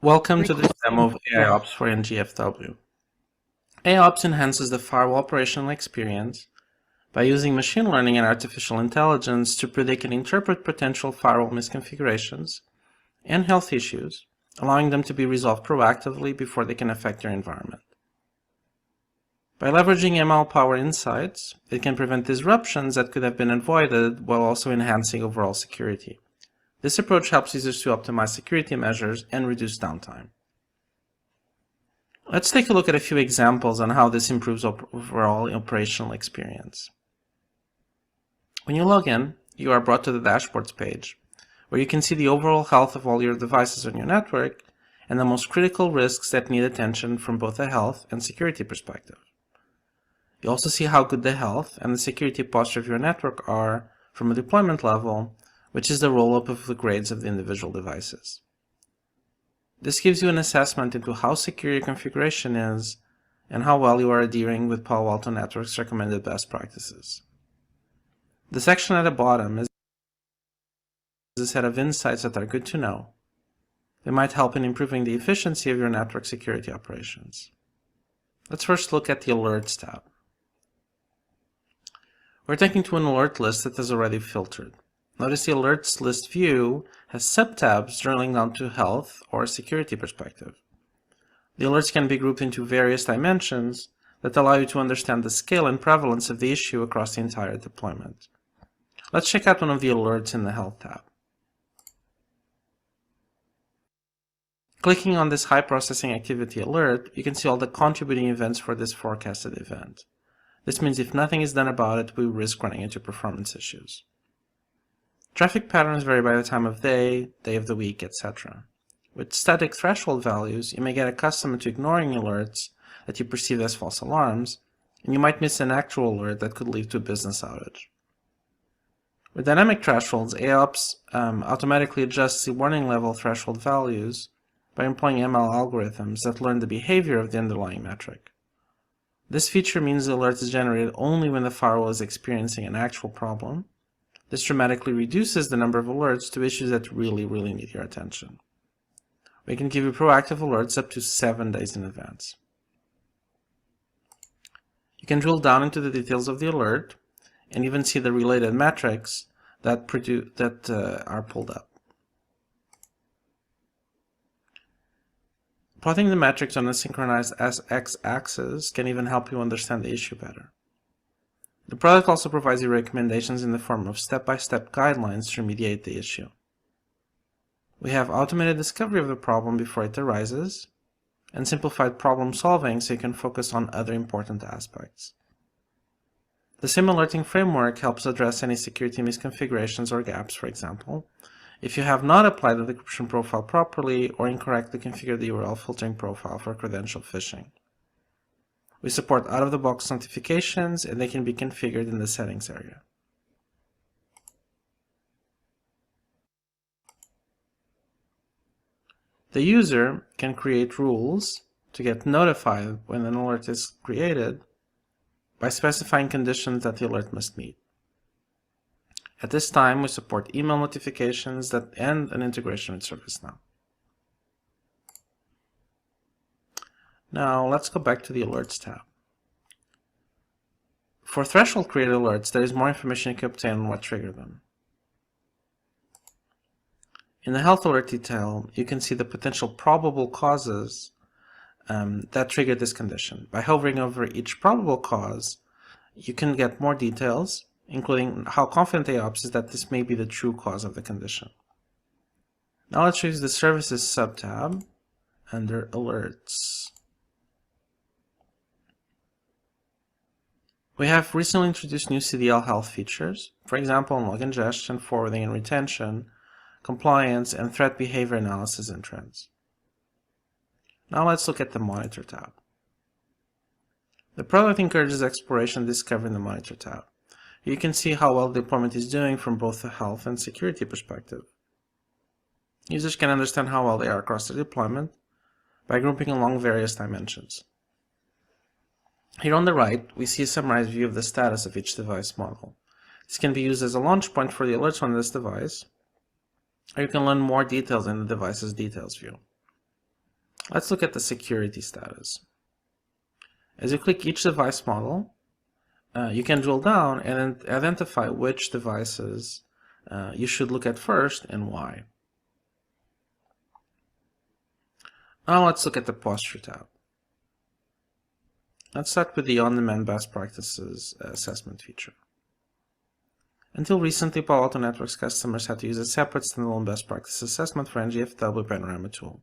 Welcome to this demo of AIOps for NGFW. AIOps enhances the firewall operational experience by using machine learning and artificial intelligence to predict and interpret potential firewall misconfigurations and health issues, allowing them to be resolved proactively before they can affect your environment. By leveraging ML-powered insights, it can prevent disruptions that could have been avoided while also enhancing overall security. This approach helps users to optimize security measures and reduce downtime. Let's take a look at a few examples on how this improves overall operational experience. When you log in, you are brought to the dashboards page, where you can see the overall health of all your devices on your network and the most critical risks that need attention from both a health and security perspective. You also see how good the health and the security posture of your network are from a deployment level, which is the roll-up of the grades of the individual devices. This gives you an assessment into how secure your configuration is and how well you are adhering with Palo Alto Networks' recommended best practices. The section at the bottom is a set of insights that are good to know. They might help in improving the efficiency of your network security operations. Let's first look at the Alerts tab. We're taken to an alert list that is already filtered. Notice the Alerts list view has subtabs drilling down to health or security perspective. The alerts can be grouped into various dimensions that allow you to understand the scale and prevalence of the issue across the entire deployment. Let's check out one of the alerts in the Health tab. Clicking on this High Processing Activity alert, you can see all the contributing events for this forecasted event. This means if nothing is done about it, we risk running into performance issues. Traffic patterns vary by the time of day, day of the week, etc. With static threshold values, you may get accustomed to ignoring alerts that you perceive as false alarms, and you might miss an actual alert that could lead to a business outage. With dynamic thresholds, AIOps automatically adjusts the warning level threshold values by employing ML algorithms that learn the behavior of the underlying metric. This feature means the alert is generated only when the firewall is experiencing an actual problem. This dramatically reduces the number of alerts to issues that really need your attention. We can give you proactive alerts up to 7 days in advance. You can drill down into the details of the alert and even see the related metrics that are pulled up. Plotting the metrics on a synchronized x-axis can even help you understand the issue better. The product also provides you recommendations in the form of step-by-step guidelines to remediate the issue. We have automated discovery of the problem before it arises, and simplified problem solving so you can focus on other important aspects. The SIM alerting framework helps address any security misconfigurations or gaps, for example, if you have not applied the decryption profile properly or incorrectly configured the URL filtering profile for credential phishing. We support out-of-the-box notifications, and they can be configured in the settings area. The user can create rules to get notified when an alert is created by specifying conditions that the alert must meet. At this time, we support email notifications and an integration with ServiceNow. Now, let's go back to the Alerts tab. For threshold-created alerts, there is more information you can obtain on what triggered them. In the Health Alert detail, you can see the potential probable causes that triggered this condition. By hovering over each probable cause, you can get more details, including how confident AIOps is that this may be the true cause of the condition. Now let's use the Services subtab under Alerts. We have recently introduced new CDL health features, for example, on log ingestion, forwarding and retention, compliance, and threat behavior analysis and trends. Now let's look at the Monitor tab. The product encourages exploration and discovery in the Monitor tab. You can see how well the deployment is doing from both the health and security perspective. Users can understand how well they are across the deployment by grouping along various dimensions. Here on the right, we see a summarized view of the status of each device model. This can be used as a launch point for the alerts on this device, or you can learn more details in the device's details view. Let's look at the security status. As you click each device model, you can drill down and identify which devices you should look at first and why. Now let's look at the posture tab. Let's start with the on-demand best practices assessment feature. Until recently, Palo Alto Networks customers had to use a separate standalone best practice assessment for NGFW Panorama tool.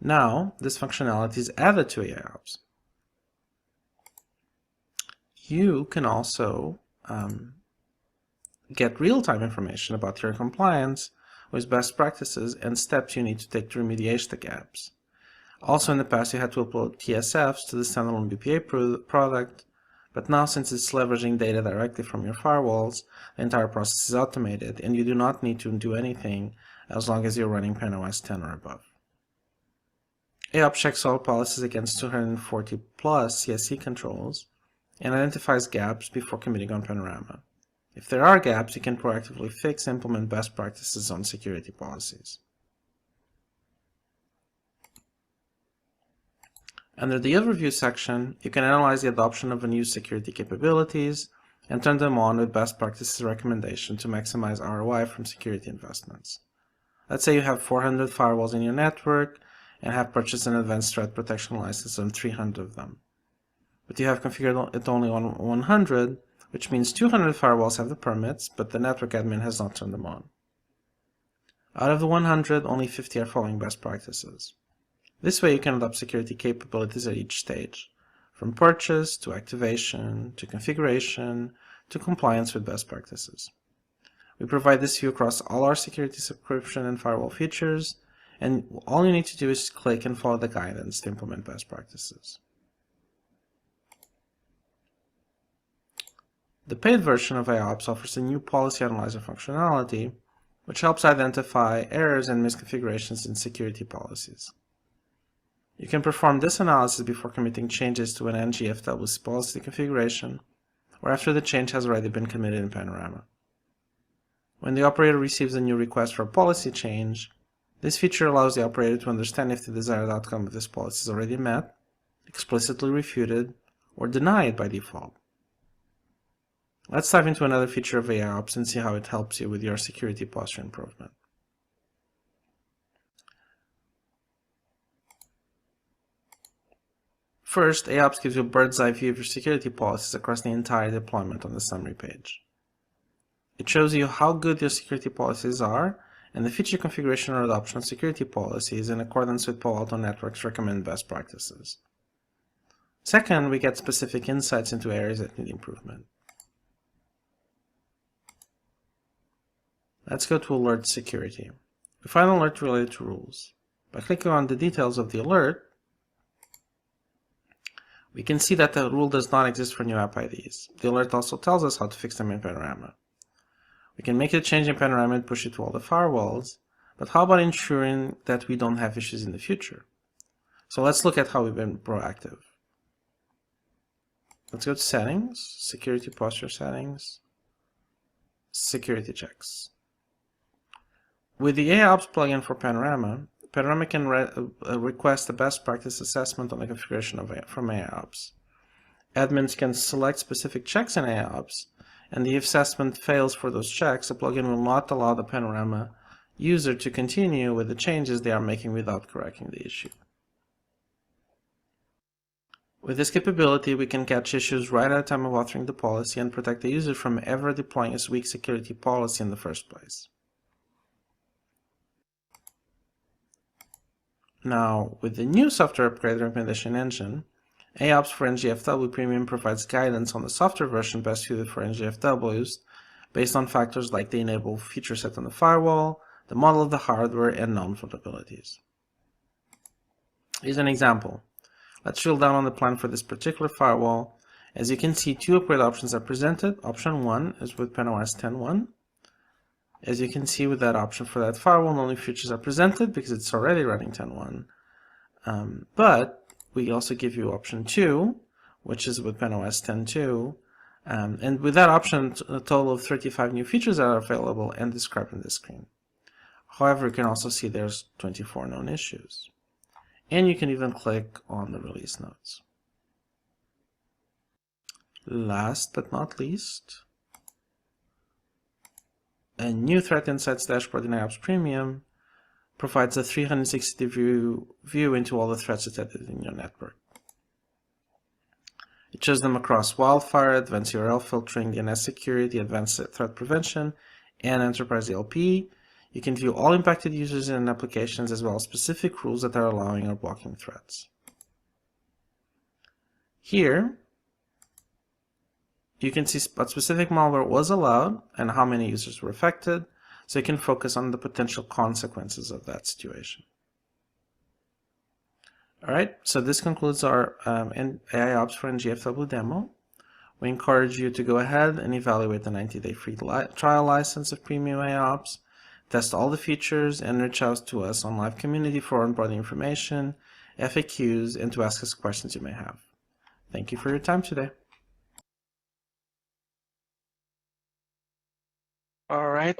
Now, this functionality is added to AIOps. You can also get real-time information about your compliance with best practices and steps you need to take to remediate the gaps. Also, in the past, you had to upload TSFs to the standalone BPA product, but now, since it's leveraging data directly from your firewalls, the entire process is automated, and you do not need to do anything as long as you're running PanOS 10 or above. AIOps checks all policies against 240 plus CSE controls and identifies gaps before committing on Panorama. If there are gaps, you can proactively fix and implement best practices on security policies. Under the Overview section, you can analyze the adoption of unused security capabilities and turn them on with best practices recommendation to maximize ROI from security investments. Let's say you have 400 firewalls in your network and have purchased an advanced threat protection license on 300 of them. But you have configured it only on 100, which means 200 firewalls have the permits, but the network admin has not turned them on. Out of the 100, only 50 are following best practices. This way you can adopt security capabilities at each stage, from purchase to activation to configuration to compliance with best practices. We provide this view across all our security subscription and firewall features, and all you need to do is click and follow the guidance to implement best practices. The paid version of AIOps offers a new policy analyzer functionality, which helps identify errors and misconfigurations in security policies. You can perform this analysis before committing changes to an NGFW policy configuration, or after the change has already been committed in Panorama. When the operator receives a new request for a policy change, this feature allows the operator to understand if the desired outcome of this policy is already met, explicitly refuted, or denied by default. Let's dive into another feature of AIOps and see how it helps you with your security posture improvement. First, AIOps gives you a bird's eye view of your security policies across the entire deployment on the summary page. It shows you how good your security policies are and the feature configuration or adoption of security policies in accordance with Palo Alto Networks' recommended best practices. Second, we get specific insights into areas that need improvement. Let's go to Alert Security. We find an alert related to rules. By clicking on the details of the alert, we can see that the rule does not exist for new app IDs. The alert also tells us how to fix them in Panorama. We can make a change in Panorama and push it to all the firewalls, but how about ensuring that we don't have issues in the future? So let's look at how we've been proactive. Let's go to Settings, Security Posture Settings, Security Checks. With the AIOps plugin for Panorama, Panorama can request a best practice assessment on the configuration from AIOps. Admins can select specific checks in AIOps, and if assessment fails for those checks, the plugin will not allow the Panorama user to continue with the changes they are making without correcting the issue. With this capability, we can catch issues right at the time of authoring the policy and protect the user from ever deploying a weak security policy in the first place. Now, with the new software upgrade recommendation engine, AIOps for NGFW Premium provides guidance on the software version best suited for NGFWs based on factors like the enabled feature set on the firewall, the model of the hardware, and known vulnerabilities. Here's an example. Let's drill down on the plan for this particular firewall. As you can see, two upgrade options are presented. Option 1 is with PanOS 10.1. As you can see, with that option for that firewall, no new features are presented because it's already running 10.1. But we also give you option 2, which is with PanOS 10.2. And with that option, a total of 35 new features are available and described in this screen. However, you can also see there's 24 known issues. And you can even click on the release notes. Last but not least, a new Threat Insights dashboard in AIOps Premium provides a 360 view into all the threats detected in your network. It shows them across wildfire, advanced URL filtering, DNS security, advanced threat prevention, and enterprise DLP. You can view all impacted users and applications, as well as specific rules that are allowing or blocking threats. Here, you can see what specific malware was allowed and how many users were affected, so you can focus on the potential consequences of that situation. All right, so this concludes our AIOps for NGFW demo. We encourage you to go ahead and evaluate the 90-day free trial license of Premium AIOps, test all the features, and reach out to us on live community for onboarding information, FAQs, and to ask us questions you may have. Thank you for your time today. All right.